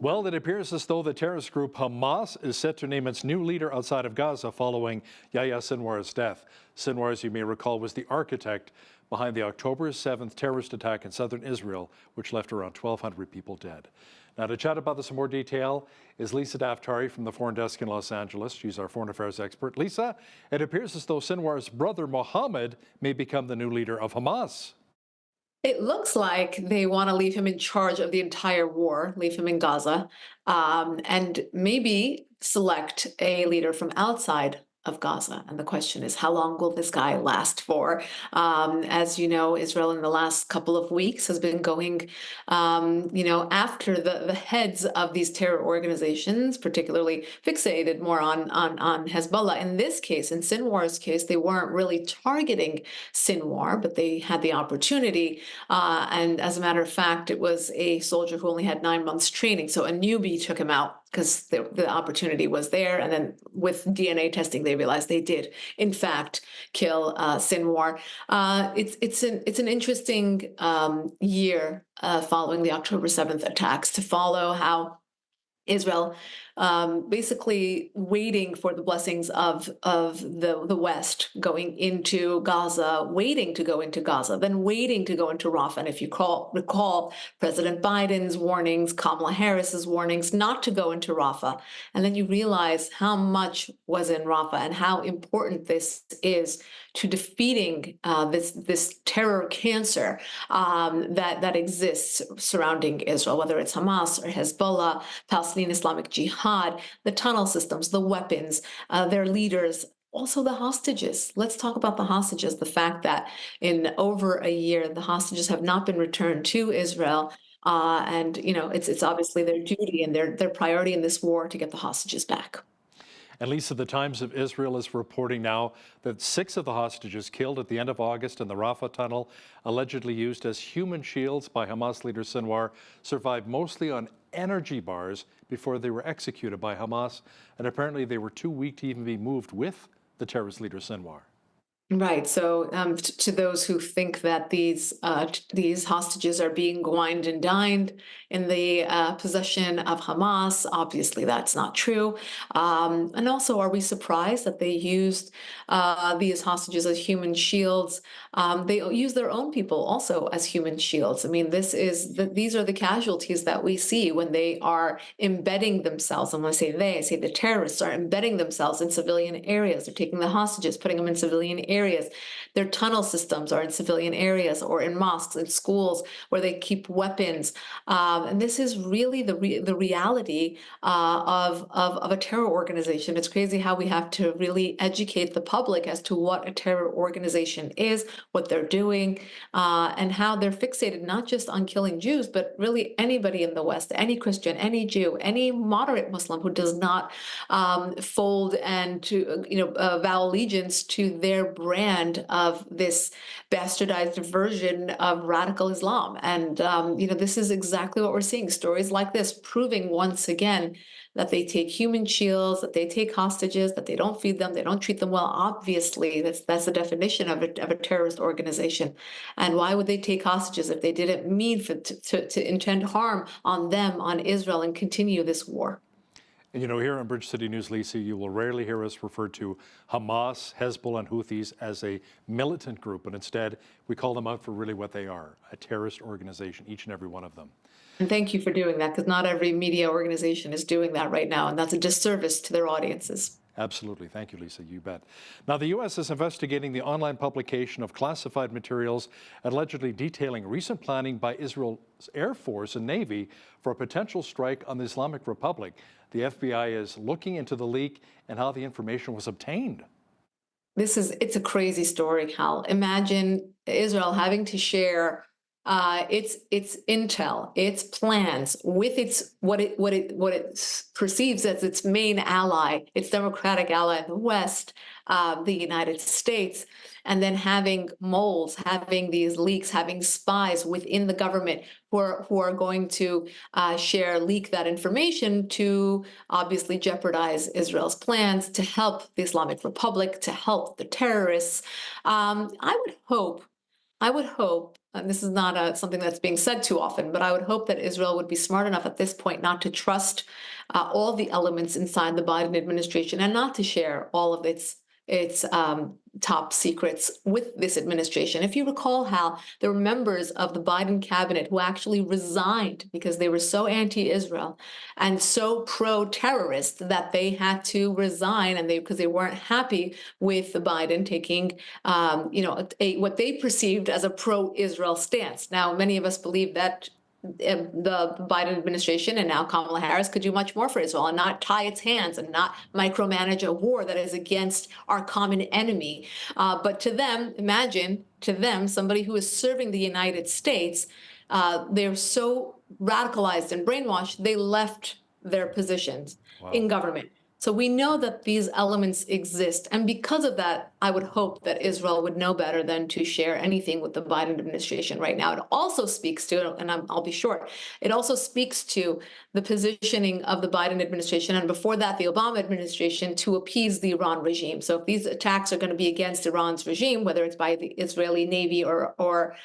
Well, it appears as though the terrorist group Hamas is set to name its new leader outside of Gaza following Yahya Sinwar's death. Sinwar, as you may recall, was the architect behind the October 7th terrorist attack in southern Israel, which left around 1,200 people dead. Now, to chat about this in more detail is Lisa Daftari from the Foreign Desk in Los Angeles. She's our foreign affairs expert. Lisa, it appears as though Sinwar's brother Mohammed may become the new leader of Hamas. It looks like they want to leave him in charge of the entire war, leave him in Gaza, and maybe select a leader from outside of Gaza. And the question is, how long will this guy last for? As you know, Israel in the last couple of weeks has been going, after the heads of these terror organizations, particularly fixated more on Hezbollah. In this case, in Sinwar's case, they weren't really targeting Sinwar, but they had the opportunity. And as a matter of fact, it was a soldier who only had 9 months training. So a newbie took him out because the opportunity was there. And then with DNA testing, they realized they did, in fact, kill Sinwar. It's an interesting year following the October 7th attacks, to follow how Israel basically waiting for the blessings of the West going into Gaza, waiting to go into Gaza, then waiting to go into Rafah. And if you recall President Biden's warnings, Kamala Harris's warnings not to go into Rafah, and then you realize how much was in Rafah and how important this is to defeating this terror cancer that exists surrounding Israel, whether it's Hamas or Hezbollah, Palestinian Islamic Jihad, the tunnel systems, the weapons, their leaders. Also, the hostages. Let's talk about the hostages. The fact that in over a year, the hostages have not been returned to Israel. And, it's obviously their duty and their priority in this war to get the hostages back. And Lisa, the Times of Israel is reporting now that 6 of the hostages killed at the end of August in the Rafah tunnel, allegedly used as human shields by Hamas leader Sinwar, survived mostly on energy bars before they were executed by Hamas. And apparently they were too weak to even be moved with the terrorist leader Sinwar. Right. So, to those who think that these hostages are being wined and dined in the possession of Hamas, obviously that's not true. And also, are we surprised that they used these hostages as human shields? They use their own people also as human shields. I mean, these are the casualties that we see when they are embedding themselves. And when I say they, I say the terrorists are embedding themselves in civilian areas. They're taking the hostages, putting them in civilian areas. Their tunnel systems are in civilian areas or in mosques, in schools, where they keep weapons. And this is really the reality of a terror organization. It's crazy how we have to really educate the public as to what a terror organization is, what they're doing, and how they're fixated not just on killing Jews, but really anybody in the West, any Christian, any Jew, any moderate Muslim who does not fold and to vow allegiance to their brand of this bastardized version of radical Islam. And this is exactly what we're seeing. Stories like this proving once again that they take human shields, that they take hostages, that they don't feed them, they don't treat them well. Obviously, that's the definition of a terrorist organization. And why would they take hostages if they didn't mean to intend harm on them, on Israel, and continue this war? And here on Bridge City News, Lisa, you will rarely hear us refer to Hamas, Hezbollah, and Houthis as a militant group, but instead we call them out for really what they are, a terrorist organization, each and every one of them. And thank you for doing that, because not every media organization is doing that right now, and that's a disservice to their audiences. Absolutely. Thank you, Lisa. You bet. Now, the U.S. is investigating the online publication of classified materials allegedly detailing recent planning by Israel's Air Force and Navy for a potential strike on the Islamic Republic. The FBI is looking into the leak and how the information was obtained. It's a crazy story, Hal. Imagine Israel having to share its intel, its plans with what it perceives as its main ally, its democratic ally in the West, the United States, and then having moles, having these leaks, having spies within the government who are going to leak that information to obviously jeopardize Israel's plans, to help the Islamic Republic, to help the terrorists. I would hope and this is not something that's being said too often, but I would hope that Israel would be smart enough at this point not to trust all the elements inside the Biden administration and not to share all of its top secrets with this administration. If you recall, Hal, there were members of the Biden cabinet who actually resigned because they were so anti-Israel and so pro-terrorist that they had to resign, and because they weren't happy with the Biden taking, what they perceived as a pro-Israel stance. Now, many of us believe that the Biden administration and now Kamala Harris could do much more for Israel and not tie its hands and not micromanage a war that is against our common enemy. But to them, imagine to them, somebody who is serving the United States, they're so radicalized and brainwashed, they left their positions in government. So we know that these elements exist. And because of that, I would hope that Israel would know better than to share anything with the Biden administration right now. It also speaks to, and I'll be short, it also speaks to the positioning of the Biden administration, and before that, the Obama administration, to appease the Iran regime. So if these attacks are going to be against Iran's regime, whether it's by the Israeli Navy or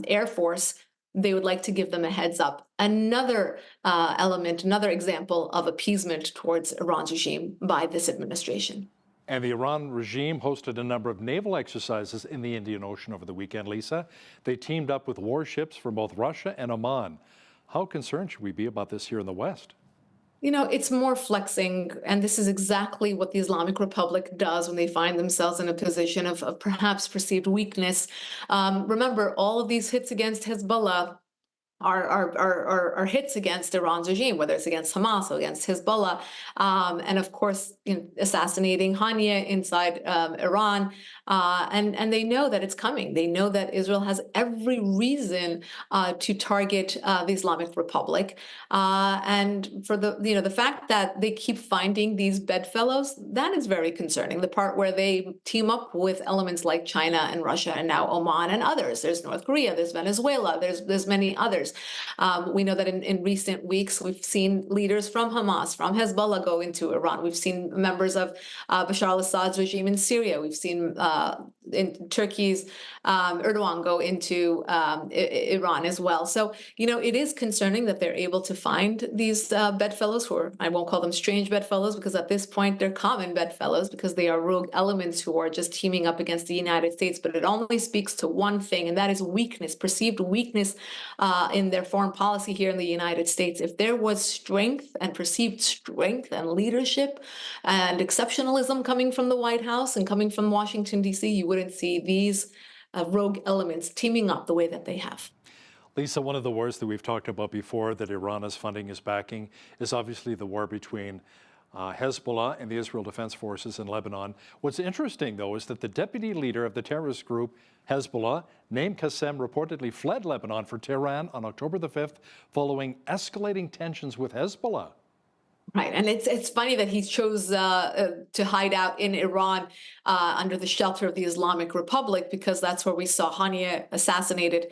Air Force, they would like to give them a heads up. Another element, another example of appeasement towards Iran's regime by this administration. And the Iran regime hosted a number of naval exercises in the Indian Ocean over the weekend, Lisa. They teamed up with warships from both Russia and Oman. How concerned should we be about this here in the West? You know, it's more flexing, and this is exactly what the Islamic Republic does when they find themselves in a position of perhaps perceived weakness. Remember, all of these hits against Hezbollah are hits against Iran's regime, whether it's against Hamas or against Hezbollah, and of course, assassinating Hania inside Iran, and they know that it's coming. They know that Israel has every reason to target the Islamic Republic, and for the fact that they keep finding these bedfellows, that is very concerning. The part where they team up with elements like China and Russia and now Oman and others. There's North Korea, there's Venezuela, there's many others. We know that in recent weeks, we've seen leaders from Hamas, from Hezbollah go into Iran. We've seen members of Bashar al-Assad's regime in Syria. We've seen in Turkey's Erdogan go into Iran as well. So, it is concerning that they're able to find these bedfellows, who I won't call them strange bedfellows, because at this point they're common bedfellows, because they are rogue elements who are just teaming up against the United States. But it only speaks to one thing, and that is weakness, perceived weakness in their foreign policy here in the United States. If there was strength and perceived strength and leadership and exceptionalism coming from the White House and coming from Washington, D.C., you wouldn't see these rogue elements teaming up the way that they have. Lisa, one of the wars that we've talked about before that Iran is funding, is backing, is obviously the war between Hezbollah and the Israel Defense Forces in Lebanon. What's interesting, though, is that the deputy leader of the terrorist group Hezbollah, Naim Qassem, reportedly fled Lebanon for Tehran on October the 5th following escalating tensions with Hezbollah. Right, and it's funny that he chose to hide out in Iran under the shelter of the Islamic Republic, because that's where we saw Hania assassinated,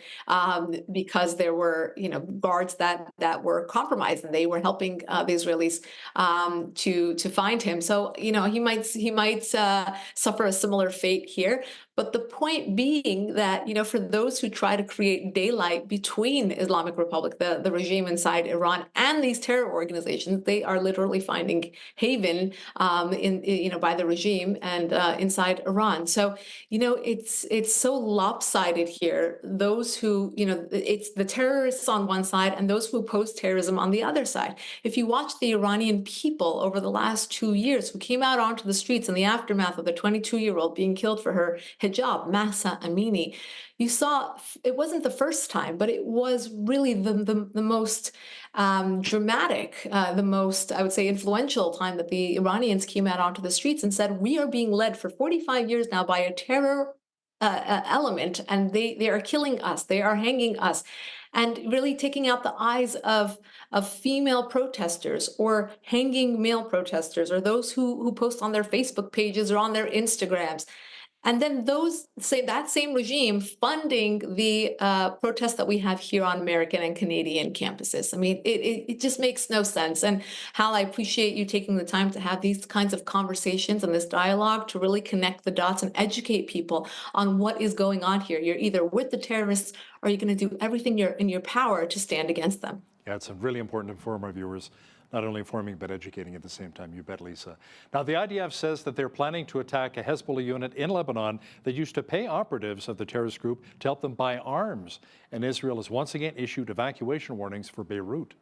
because there were guards that were compromised, and they were helping the Israelis to find him. So he might suffer a similar fate here. But the point being that, for those who try to create daylight between Islamic Republic, the regime inside Iran, and these terror organizations, they are literally finding haven by the regime and inside Iran. So, it's so lopsided here. Those who, it's the terrorists on one side and those who oppose terrorism on the other side. If you watch the Iranian people over the last 2 years who came out onto the streets in the aftermath of the 22-year-old being killed for her hijab, Mahsa Amini, you saw it wasn't the first time, but it was really the most dramatic, the most, I would say, influential time that the Iranians came out onto the streets and said, we are being led for 45 years now by a terror element, and they are killing us, they are hanging us, and really taking out the eyes of female protesters, or hanging male protesters, or those who post on their Facebook pages or on their Instagrams. And then that same regime funding the protests that we have here on American and Canadian campuses. I mean, it just makes no sense. And Hal, I appreciate you taking the time to have these kinds of conversations and this dialogue to really connect the dots and educate people on what is going on here. You're either with the terrorists or you're going to do everything in your power to stand against them. Yeah, it's really important to inform our viewers, not only informing but educating at the same time. You bet, Lisa. Now, the IDF says that they're planning to attack a Hezbollah unit in Lebanon that used to pay operatives of the terrorist group to help them buy arms. And Israel has once again issued evacuation warnings for Beirut.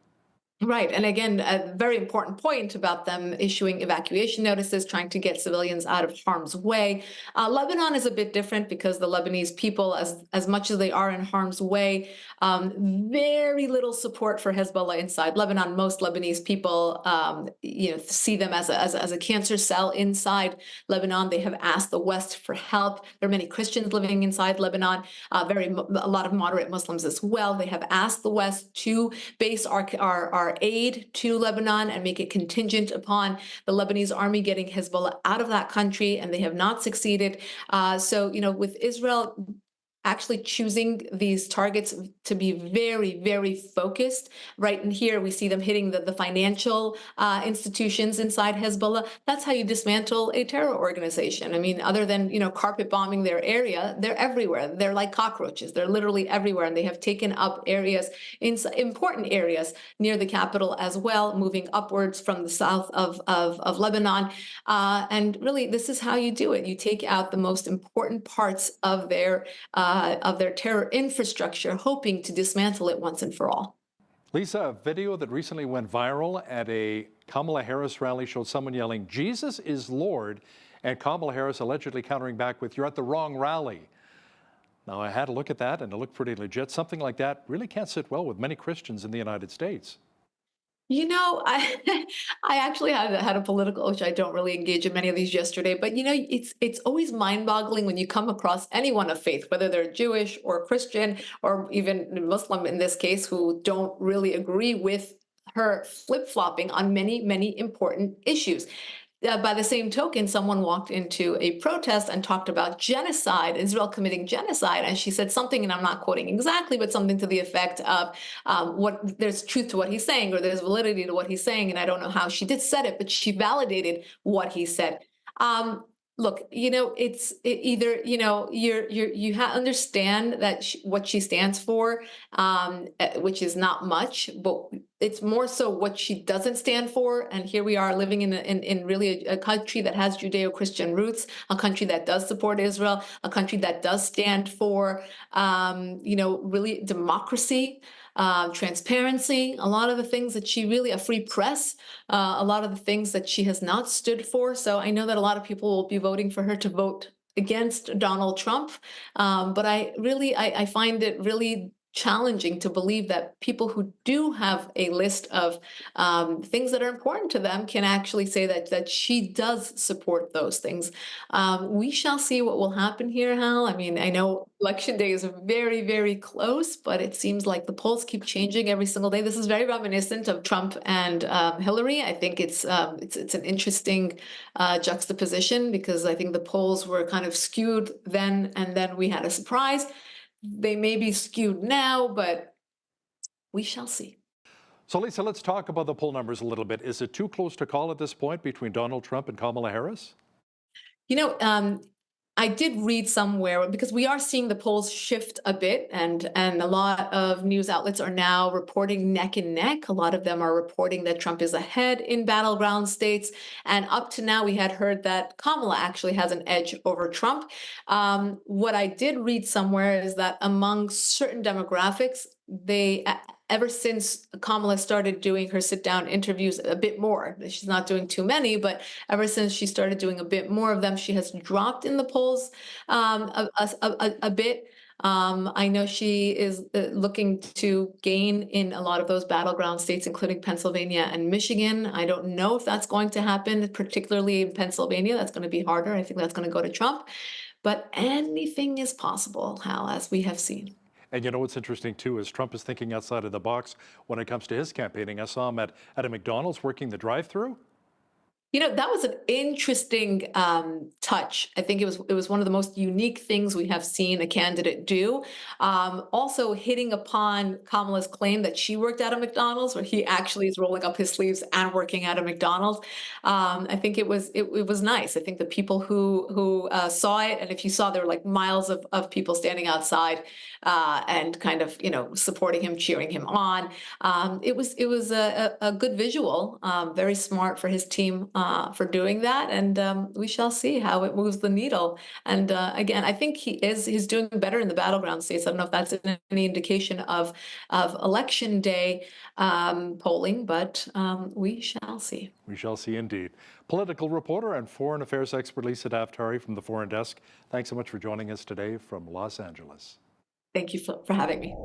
Right. And again, a very important point about them issuing evacuation notices, trying to get civilians out of harm's way. Lebanon is a bit different because the Lebanese people, as much as they are in harm's way, very little support for Hezbollah inside Lebanon. Most Lebanese people, see them as a cancer cell inside Lebanon. They have asked the West for help. There are many Christians living inside Lebanon, a lot of moderate Muslims as well. They have asked the West to base our aid to Lebanon and make it contingent upon the Lebanese army getting Hezbollah out of that country, and they have not succeeded. So, with Israel actually choosing these targets to be very, very focused. Right in here, we see them hitting the financial institutions inside Hezbollah. That's how you dismantle a terror organization. I mean, other than, carpet bombing their area, they're everywhere. They're like cockroaches. They're literally everywhere. And they have taken up areas, important areas near the capital as well, moving upwards from the south of Lebanon. And really, this is how you do it. You take out the most important parts of their terror infrastructure, hoping to dismantle it once and for all. Lisa, a video that recently went viral at a Kamala Harris rally showed someone yelling, "Jesus is Lord," and Kamala Harris allegedly countering back with, "You're at the wrong rally." Now, I had a look at that, and it looked pretty legit. Something like that really can't sit well with many Christians in the United States. I I actually had a political, which I don't really engage in many of these yesterday, but it's always mind-boggling when you come across anyone of faith, whether they're Jewish or Christian or even Muslim in this case, who don't really agree with her flip-flopping on many, many important issues. By the same token, someone walked into a protest and talked about genocide, Israel committing genocide, and she said something, and I'm not quoting exactly, but something to the effect of "what there's truth to what he's saying, or there's validity to what he's saying," and I don't know how she did said it, but she validated what he said. Look, either understand that what she stands for, which is not much, but it's more so what she doesn't stand for. And here we are living in really a country that has Judeo-Christian roots, a country that does support Israel, a country that does stand for, really democracy. Transparency, a lot of the things that a free press, a lot of the things that she has not stood for. So I know that a lot of people will be voting for her to vote against Donald Trump. But I find it really challenging to believe that people who do have a list of things that are important to them can actually say that she does support those things. We shall see what will happen here, Hal. I mean, I know election day is very, very close, but it seems like the polls keep changing every single day. This is very reminiscent of Trump and Hillary. I think it's an interesting juxtaposition, because I think the polls were kind of skewed then, and then we had a surprise. They may be skewed now, but we shall see. So, Lisa, let's talk about the poll numbers a little bit. Is it too close to call at this point between Donald Trump and Kamala Harris? I did read somewhere, because we are seeing the polls shift a bit, and a lot of news outlets are now reporting neck and neck. A lot of them are reporting that Trump is ahead in battleground states. And up to now, we had heard that Kamala actually has an edge over Trump. What I did read somewhere is that among certain demographics, ever since Kamala started doing her sit-down interviews a bit more, she's not doing too many, but ever since she started doing a bit more of them, she has dropped in the polls a bit. I know she is looking to gain in a lot of those battleground states, including Pennsylvania and Michigan. I don't know if that's going to happen, particularly in Pennsylvania. That's going to be harder. I think that's going to go to Trump. But anything is possible, Hal, as we have seen. And what's interesting, too, is Trump is thinking outside of the box when it comes to his campaigning. I saw him at a McDonald's working the drive-through. That was an interesting touch. I think it was one of the most unique things we have seen a candidate do. Also hitting upon Kamala's claim that she worked at a McDonald's, where he actually is rolling up his sleeves and working at a McDonald's. I think it was nice. I think the people who saw it, and if you saw, there were like miles of people standing outside and kind of supporting him, cheering him on. It was a good visual, very smart for his team for doing that, and we shall see how it moves the needle. And again, I think he's doing better in the battleground states. I don't know if that's any indication of election day polling, but we shall see. We shall see indeed. Political reporter and foreign affairs expert Lisa Daftari from the Foreign Desk, thanks so much for joining us today from Los Angeles. Thank you for having me.